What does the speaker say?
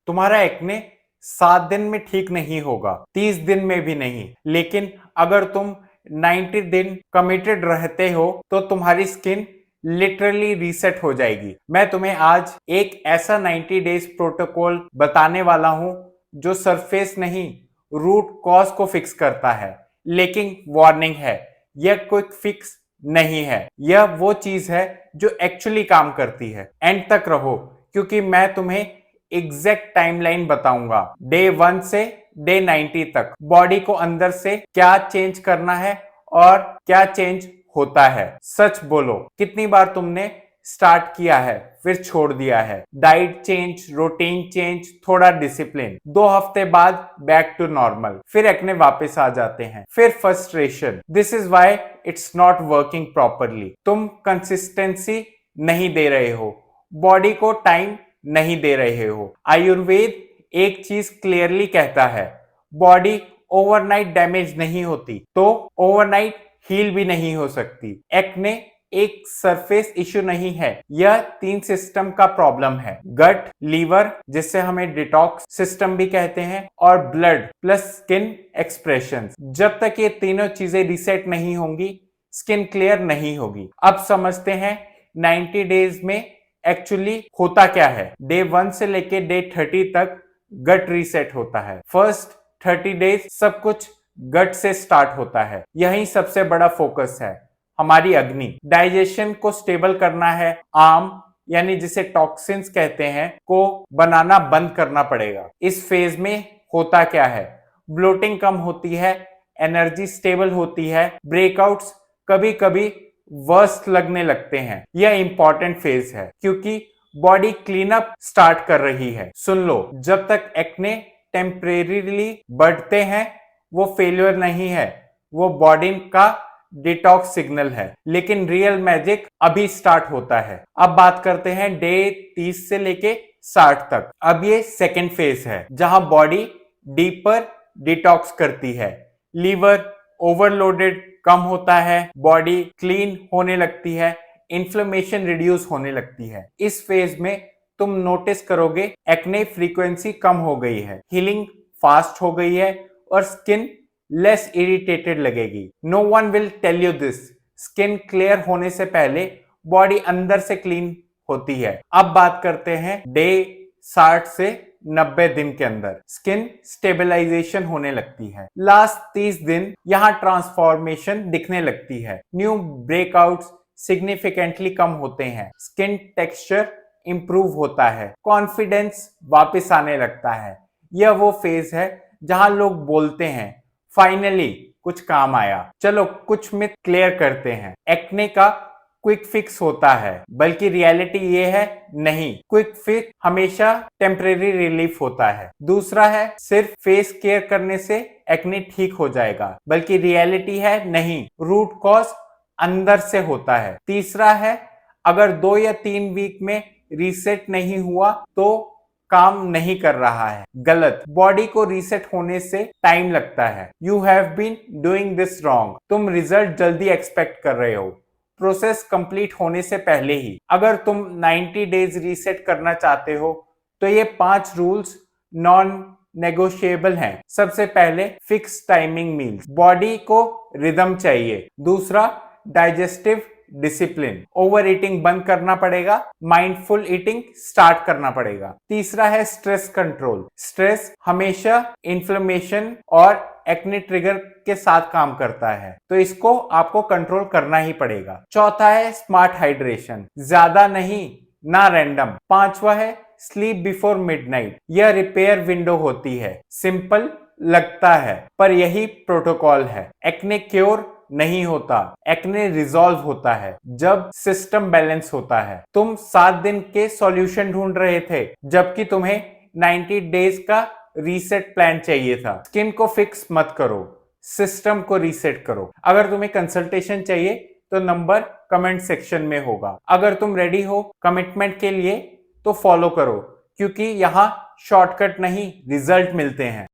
तुम्हारा एक्ने 7 दिन में ठीक नहीं होगा, 30 दिन में भी नहीं, लेकिन अगर तुम 90 दिन कमिटेड रहते हो तो तुम्हारी स्किन लिटरली रीसेट हो जाएगी। मैं तुम्हें आज एक ऐसा 90 डेज प्रोटोकॉल बताने वाला हूं जो सरफेस नहीं, रूट कॉज को फिक्स करता है। लेकिन वार्निंग है, यह क्विक फिक्स नहीं है, यह वो चीज है जो एक्चुअली काम करती है। एंड तक रहो, क्योंकि मैं तुम्हें एग्जैक्ट टाइमलाइन बताऊंगा, डे 1 से डे 90 तक बॉडी को अंदर से क्या चेंज करना है और क्या चेंज होता है। सच बोलो, कितनी बार तुमने स्टार्ट किया है फिर छोड़ दिया है? डाइट चेंज, रूटीन चेंज, थोड़ा डिसिप्लिन, 2 हफ्ते बाद बैक टू नॉर्मल, फिर एक्ने वापस आ जाते हैं, फिर frustration. This is why it's not working properly. तुम कंसिस्टेंसी नहीं दे रहे हो, बॉडी को टाइम नहीं दे रहे हो। आयुर्वेद एक चीज क्लियरली कहता है, बॉडी ओवरनाइट डैमेज नहीं होती तो ओवरनाइट हील भी नहीं हो सकती। एक्ने एक सरफेस इश्यू नहीं है, यह 3 सिस्टम का प्रॉब्लम है। गट, लीवर जिससे हमें डिटॉक्स सिस्टम भी कहते हैं, और ब्लड प्लस स्किन एक्सप्रेशंस। जब तक ये तीनों चीजें रिसेट नहीं होंगी, स्किन क्लियर नहीं होगी। अब समझते हैं 90 डेज में एक्चुअली होता क्या है। डे 1 से लेके डे 30 तक गट रीसेट होता है। फर्स्ट 30 डेज सब कुछ गट से स्टार्ट होता है, यही सबसे बड़ा फोकस है। हमारी अग्नि, डाइजेशन को स्टेबल करना है। आम यानी जिसे टॉक्सिन्स कहते हैं को बनाना बंद करना पड़ेगा। इस फेज में होता क्या है, ब्लोटिंग कम होती है, एनर्जी स्टेबल होती है, ब्रेकआउट्स कभी कभी वर्स्ट लगने लगते हैं। यह इंपॉर्टेंट फेज है क्योंकि बॉडी क्लीन अप स्टार्ट कर रही है। सुन लो, जब तक एक्ने टेम्परेरीली बढ़ते हैं वो फेलियर नहीं है, वो बॉडी का डिटॉक्स सिग्नल है। लेकिन रियल मैजिक अभी स्टार्ट होता है। अब बात करते हैं डे 30 से लेके 60 तक। अब ये सेकेंड फेज है जहां बॉडी डीपर डिटॉक्स करती है। लीवर ओवरलोडेड कम होता है, बॉडी क्लीन होने लगती है, इन्फ्लेमेशन रिड्यूस होने लगती है। इस फेज में तुम नोटिस करोगे एक्ने फ्रीक्वेंसी कम हो गई है, हीलिंग फास्ट हो गई है और स्किन लेस इरिटेटेड लगेगी। No one will tell you this. Skin clear होने से पहले बॉडी अंदर से क्लीन होती है। अब बात करते हैं डे 60 से 90 दिन के अंदर स्किन स्टेबलाइजेशन होने लगती है। लास्ट 30 दिन यहां ट्रांसफॉर्मेशन दिखने लगती है। न्यू ब्रेकआउट्स सिग्निफिकेंटली कम होते हैं, स्किन टेक्सचर इंप्रूव होता है, कॉन्फिडेंस वापस आने लगता है। यह वो फेज है जहां लोग बोलते हैं फाइनली कुछ काम आया। चलो कुछ मिथ क्लियर करते हैं। एक्ने का क्विक फिक्स होता है, बल्कि रियलिटी ये है नहीं। क्विक फिक्स हमेशा टेम्परेरी रिलीफ होता है। दूसरा है सिर्फ फेस केयर करने से एक्ने ठीक हो जाएगा, बल्कि रियलिटी है नहीं, रूट कॉज अंदर से होता है। तीसरा है अगर 2 या 3 वीक में रीसेट नहीं हुआ तो काम नहीं कर रहा है। गलत, बॉडी को रीसेट होने से टाइम लगता है। You have been doing this wrong. तुम रिजल्ट जल्दी एक्सपेक्ट कर रहे हो, प्रोसेस कंप्लीट होने से पहले ही। अगर तुम 90 डेज रीसेट करना चाहते हो तो ये 5 रूल्स नॉन नेगोशिएबल हैं। सबसे पहले फिक्स टाइमिंग मील्स, बॉडी को रिदम चाहिए। दूसरा डाइजेस्टिव डिसिप्लिन, ओवर ईटिंग बंद करना पड़ेगा, माइंडफुल ईटिंग स्टार्ट करना पड़ेगा। तीसरा है स्ट्रेस कंट्रोल, स्ट्रेस हमेशा इन्फ्लेमेशन और एक्ने ट्रिगर के साथ काम करता है, तो इसको आपको कंट्रोल करना ही पड़ेगा। चौथा है स्मार्ट हाइड्रेशन, ज्यादा नहीं ना रैंडम। पांचवा है स्लीप बिफोर मिडनाइट, यह रिपेयर विंडो होती है। सिंपल लगता है पर यही प्रोटोकॉल है। एक्ने क्योर नहीं होता, एक्ने रिजॉल्व होता है जब सिस्टम बैलेंस होता है। तुम 7 दिन के सॉल्यूशन ढूंढ रहे थे जबकि तुम्हें 90 डेज का रीसेट प्लान चाहिए था। स्किन को फिक्स मत करो, सिस्टम को रीसेट करो। अगर तुम्हें कंसल्टेशन चाहिए तो नंबर कमेंट सेक्शन में होगा। अगर तुम रेडी हो कमिटमेंट के लिए तो फॉलो करो, क्योंकि यहाँ शॉर्टकट नहीं, रिजल्ट मिलते हैं।